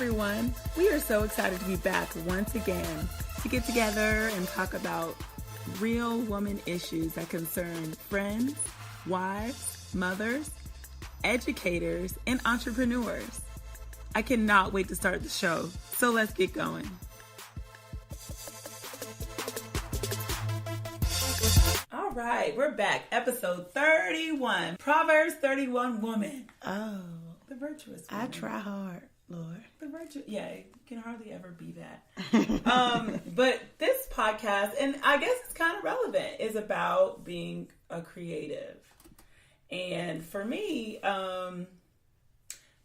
everyone. We are so excited to be back once again to get together and talk about real woman issues that concern friends, wives, mothers, educators, and entrepreneurs. I cannot wait to start the show, so let's get going. All right, we're back. Episode 31. Proverbs 31 woman. Oh. The virtuous woman. I try hard, Lord. The virtuous, yeah, you can hardly ever be that. But this podcast, and I guess it's kind of relevant, is about being a creative. And for me,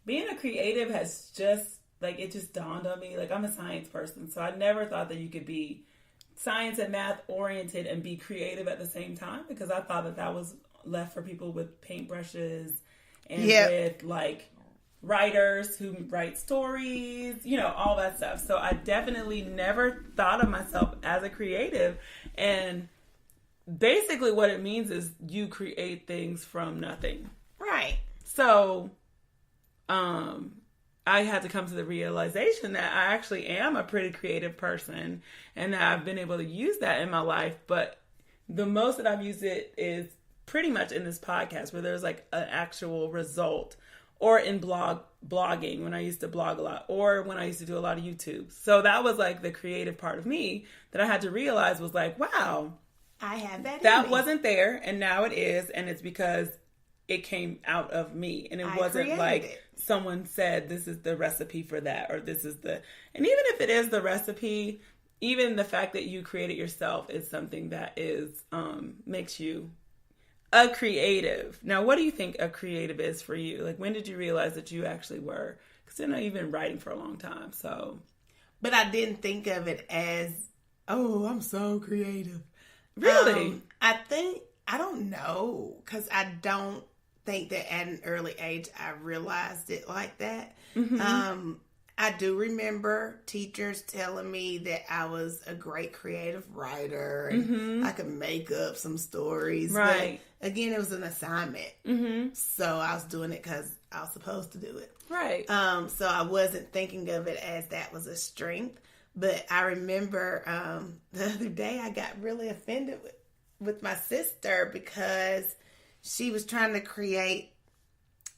being a creative has just, it just dawned on me. I'm a science person, so I never thought that you could be science and math oriented and be creative at the same time, because I thought that was left for people with paintbrushes and with writers who write stories, all that stuff. So I definitely never thought of myself as a creative. And basically what it means is you create things from nothing. Right. So I had to come to the realization that I actually am a pretty creative person and that I've been able to use that in my life. But the most that I've used it is pretty much in this podcast, where there's an actual result, or in blogging when I used to blog a lot, or when I used to do a lot of YouTube. So that was the creative part of me that I had to realize was wow, I had that. That wasn't there, and now it is, and it's because it came out of me, and it wasn't someone said this is the recipe for that, or this is the. And even if it is the recipe, even the fact that you create it yourself is something that is makes you a creative. Now, what do you think a creative is for you? When did you realize that you actually were? Because you've been writing for a long time, so. But I didn't think of it as, oh, I'm so creative. Really? I don't know, because I don't think that at an early age I realized it like that. Mm-hmm. I do remember teachers telling me that I was a great creative writer and I could make up some stories. Right. But again, it was an assignment. Mm-hmm. So I was doing it because I was supposed to do it. Right. So I wasn't thinking of it as that was a strength. But I remember the other day I got really offended with my sister because she was trying to create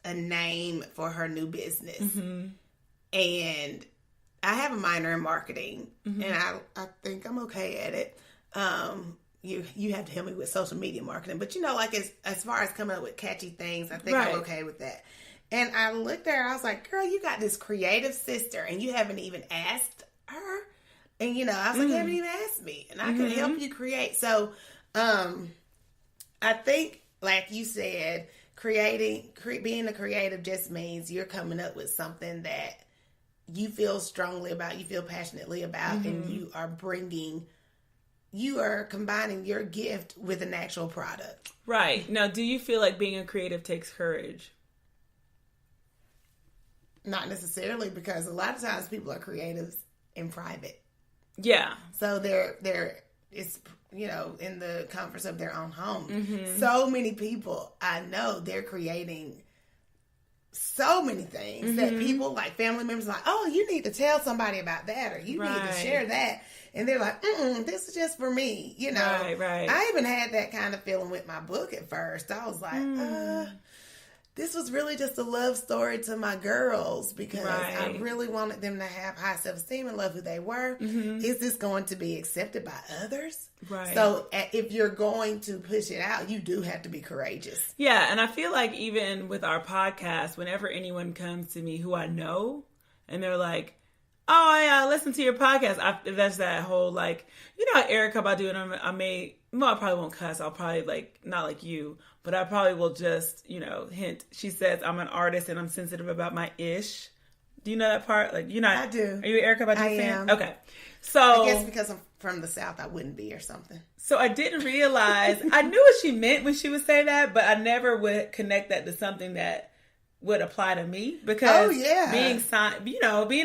a name for her new business. Mm-hmm. And I have a minor in marketing, and I think I'm okay at it. You have to help me with social media marketing, but as far as coming up with catchy things, I think I'm okay with that. And I looked at her, I was like, girl, you got this creative sister, and you haven't even asked her. And I was like, you haven't even asked me, and I can help you create. So, I think, like you said, being a creative just means you're coming up with something that you feel strongly about, you feel passionately about, and you are combining your gift with an actual product. Right. Now, do you feel like being a creative takes courage? Not necessarily, because a lot of times people are creatives in private. Yeah. So it's in the comforts of their own home. Mm-hmm. So many people I know, they're creating so many things that people, family members, oh, you need to tell somebody about that, or you need to share that. And they're like, this is just for me, Right. I even had that kind of feeling with my book at first. I was like, this was really just a love story to my girls, because I really wanted them to have high self-esteem and love who they were. Mm-hmm. Is this going to be accepted by others? Right. So if you're going to push it out, you do have to be courageous. Yeah, and I feel like even with our podcast, whenever anyone comes to me who I know, and they're like, oh, I listen to your podcast, that's that whole, Erica Badu, and I probably won't cuss. I'll probably, not like you, but I probably will just, hint. She says, I'm an artist and I'm sensitive about my ish. Do you know that part? I do. Are you an Erica Badu fan? Am. Okay. So I guess because I'm from the South, I wouldn't be, or something. So I didn't realize, I knew what she meant when she would say that, but I never would connect that to something that would apply to me, because being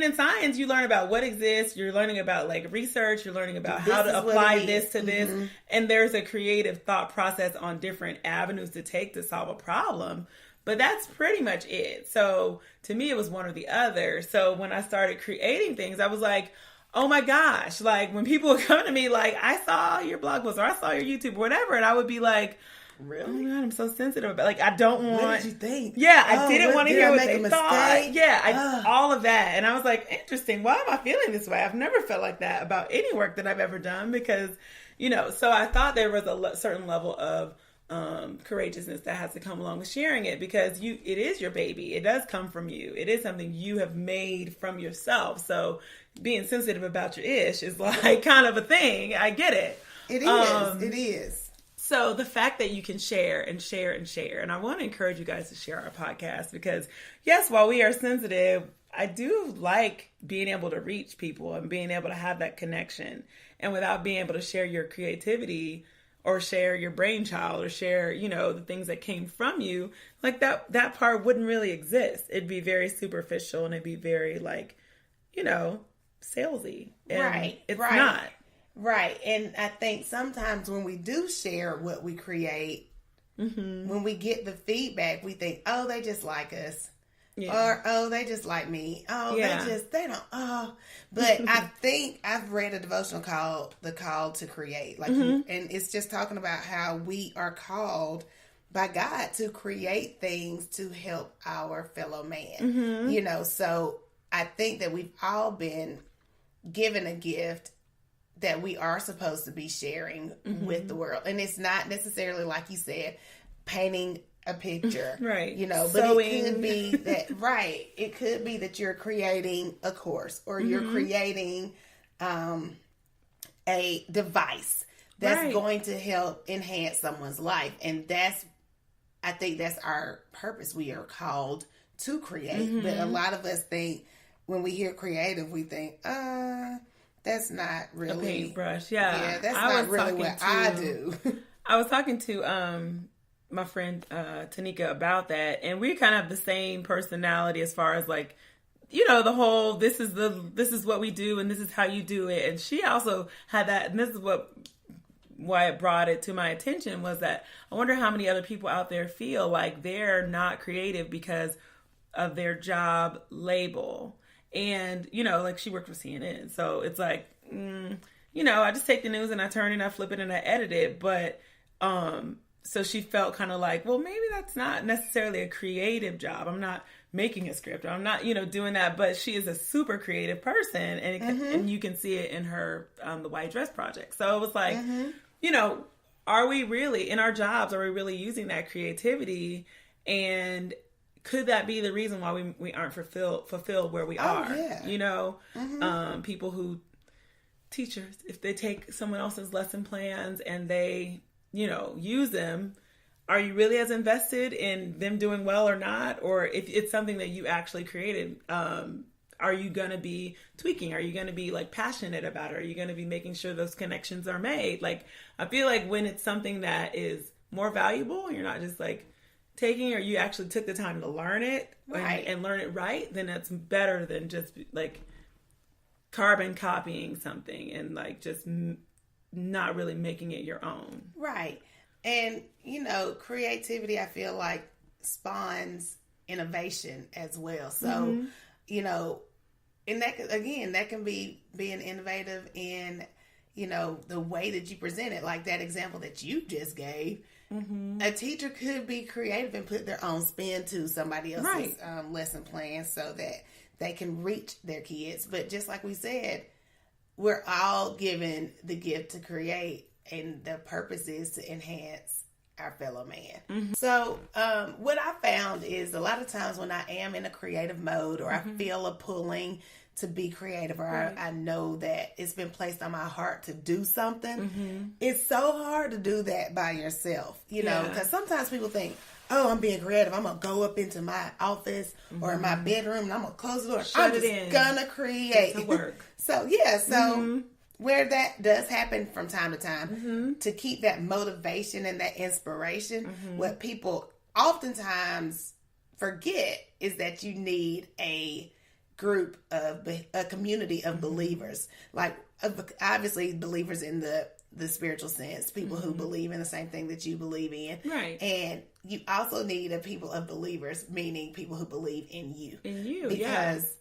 in science, you learn about what exists, you're learning about research, you're learning about how to apply this to this, and there's a creative thought process on different avenues to take to solve a problem. But that's pretty much it. So to me, it was one or the other. So when I started creating things, I was like, oh my gosh, like when people would come to me like, I saw your blog post or I saw your YouTube or whatever, and I would be like, really? Oh my God, I'm so sensitive about, like, I don't want. What did you think? Yeah, I didn't want to hear what they thought. Yeah, all of that. And I was like, interesting. Why am I feeling this way? I've never felt like that about any work that I've ever done because, so I thought there was a certain level of courageousness that has to come along with sharing it because it is your baby. It does come from you. It is something you have made from yourself. So being sensitive about your ish is like kind of a thing. I get it. It is. It is. So the fact that you can share and share and share, and I want to encourage you guys to share our podcast because yes, while we are sensitive, I do like being able to reach people and being able to have that connection. And without being able to share your creativity or share your brainchild or share, the things that came from you, like that part wouldn't really exist. It'd be very superficial and it'd be very like, salesy. And right. It's right. not. Right. And I think sometimes when we do share what we create, when we get the feedback, we think, oh, they just like us. Yeah. Or, oh, they just like me. Oh, they don't, oh. But I think I've read a devotional called The Call to Create. Like, and it's just talking about how we are called by God to create things to help our fellow man. So I think that we've all been given a gift that we are supposed to be sharing with the world. And it's not necessarily, like you said, painting a picture, right? But Sewing. It could be that, right? It could be that you're creating a course or you're creating a device that's going to help enhance someone's life, and I think that's our purpose. We are called to create, but a lot of us think when we hear creative, we think, that's not really a paintbrush. Yeah, that's not really what I do. I was talking to my friend Tanika about that, and we kind of have the same personality as far as like, the whole this is what we do and this is how you do it. And she also had that, and this is why it brought it to my attention was that I wonder how many other people out there feel like they're not creative because of their job label. And, like she worked for CNN. So it's like, I just take the news and I turn it and I flip it and I edit it. But, so she felt kind of like, well, maybe that's not necessarily a creative job. I'm not making a script. Or I'm not, doing that. But she is a super creative person. And and you can see it in her, The White Dress Project. So it was like, are we really, in our jobs, are we really using that creativity? And could that be the reason why we aren't fulfilled where we are? Yeah. People who, teachers, if they take someone else's lesson plans and they, use them, are you really as invested in them doing well or not? Or if it's something that you actually created, are you going to be tweaking? Are you going to be like passionate about it? Are you going to be making sure those connections are made? Like, I feel like when it's something that is more valuable, you're not just like taking, or you actually took the time to learn it and learn it right, then it's better than just like carbon copying something and like just not really making it your own. Right. And, creativity, I feel like spawns innovation as well. So, and that can be being innovative in, the way that you present it. Like that example that you just gave. A teacher could be creative and put their own spin to somebody else's lesson plan so that they can reach their kids. But just like we said, we're all given the gift to create, and the purpose is to enhance our fellow man. So what I found is a lot of times when I am in a creative mode or I feel a pulling to be creative, or I know that it's been placed on my heart to do something, it's so hard to do that by yourself, know, because sometimes people think, oh, I'm being creative, I'm going to go up into my office or in my bedroom and I'm going to close the door. I'm just going to create. Get to work. So, where that does happen from time to time, to keep that motivation and that inspiration, what people oftentimes forget is that you need a community of believers, like obviously believers in the the spiritual sense, people who believe in the same thing that you believe in. Right. And you also need a people of believers, meaning people who believe in you. In you, because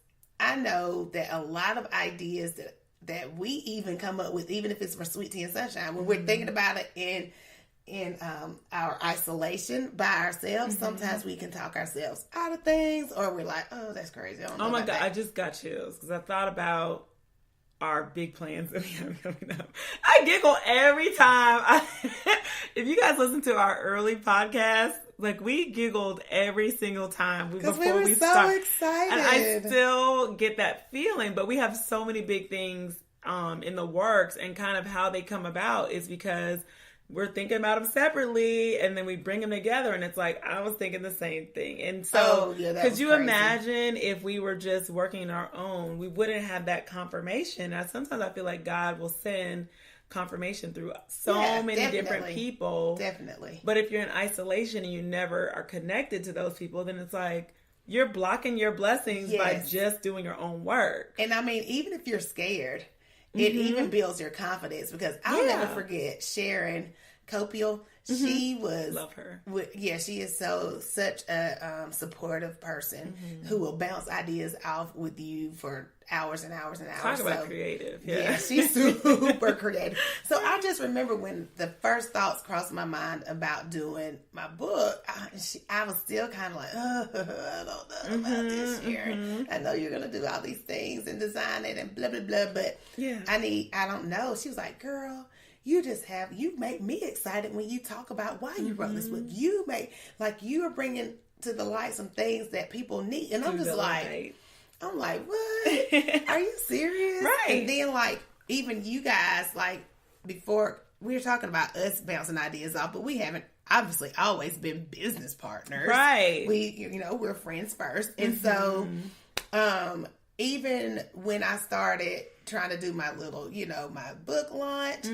I know that a lot of ideas that we even come up with, even if it's for Sweet Tea and Sunshine, when we're thinking about it in our isolation by ourselves, sometimes we can talk ourselves out of things, or we're like, oh, that's crazy. I don't know my God, that. I just got chills because I thought about our big plans that we have coming up. I giggle every time. If you guys listen to our early podcast, like we giggled every single time because before we were so start. excited. And I still get that feeling, but we have so many big things in the works, and kind of how they come about is because we're thinking about them separately, and then we bring them together, and it's like, I was thinking the same thing. And so, could you imagine if we were just working our own, we wouldn't have that confirmation. Now, sometimes I feel like God will send confirmation through so many different people. Definitely. But if you're in isolation and you never are connected to those people, then it's like, you're blocking your blessings by just doing your own work. And I mean, even if you're scared, it even builds your confidence, because I'll never forget Sharon Copiel. She was, love her. She is such a supportive person who will bounce ideas off with you for hours and hours and hours. Talk about creative. Yeah, she's super creative. So I just remember when the first thoughts crossed my mind about doing my book, I was still kind of like, I don't know about this, Sharon. I know you're going to do all these things and design it and blah, blah, blah, but I don't know. She was like, girl, you make me excited when you talk about why you wrote this book. You are bringing to the light some things that people need. And I'm just like, what? Are you serious? Right. And then even you guys, before we were talking about us bouncing ideas off, but we haven't obviously always been business partners. Right. We're friends first. And so, even when I started trying to do my little, my book launch,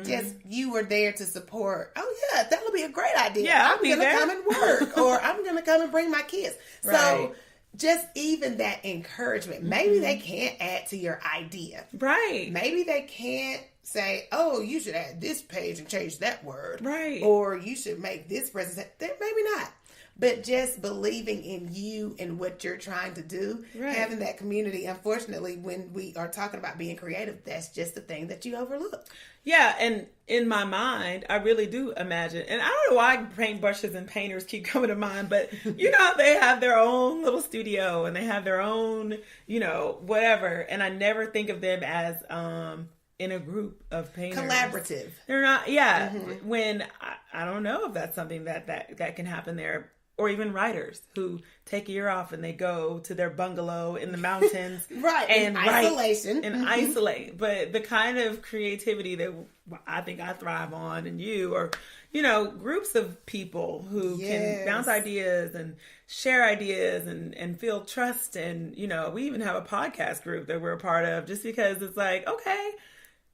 just you were there to support. Oh yeah, that'll be a great idea. Yeah, I'm going to come and work, or I'm going to come and bring my kids. Right. So just even that encouragement. Maybe they can't add to your idea. Right. Maybe they can't say, oh, you should add this page and change that word. Right. Or you should make this presentation. Maybe not. But just believing in you and what you're trying to do, having that community. Unfortunately, when we are talking about being creative, that's just the thing that you overlook. Yeah, and in my mind, I really do imagine, and I don't know why paintbrushes and painters keep coming to mind, but they have their own little studio and they have their own, whatever. And I never think of them as in a group of painters. Collaborative. They're not, when I don't know if that's something that can happen there. Or even writers who take a year off and they go to their bungalow in the mountains. And isolation. And isolate. But the kind of creativity that I think I thrive on, and you, or, groups of people who can bounce ideas and share ideas and feel trust. And, we even have a podcast group that we're a part of, just because it's like, okay,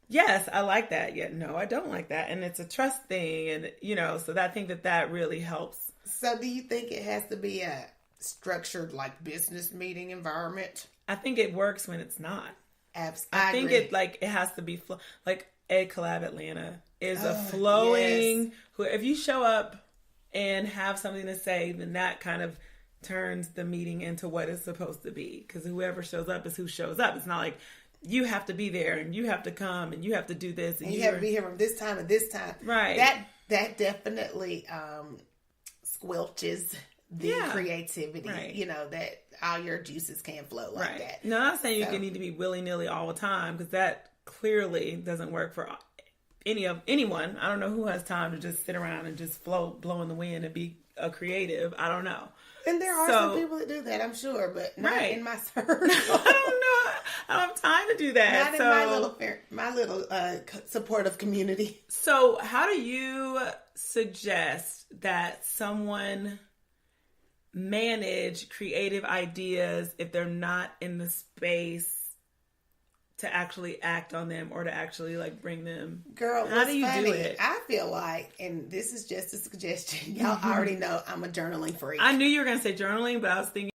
yes, I like that. Yet, no, I don't like that. And it's a trust thing. And, so I think that really helps. So do you think it has to be a structured business meeting environment? I think it works when it's not. Absolutely. I think it has to be like Egg Collab Atlanta is a flowing. If you show up and have something to say, then that kind of turns the meeting into what it's supposed to be. Because whoever shows up is who shows up. It's not like you have to be there and you have to come and you have to do this and you have to be here from this time and this time. Right. That definitely squelches the creativity, that all your juices can't flow like that. No, I'm not saying you need to be willy-nilly all the time, because that clearly doesn't work for anyone. I don't know who has time to just sit around and just blow in the wind and be a creative. I don't know. And there are some people that do that, I'm sure, but not in my circle. I don't know. I don't have time to do that. Not in my little supportive community. So how do you suggest that someone manage creative ideas if they're not in the space to actually act on them, or to actually bring them? Girl, how do you funny? Do it? I feel like, and this is just a suggestion, y'all already know I'm a journaling freak. I knew you were going to say journaling, but I was thinking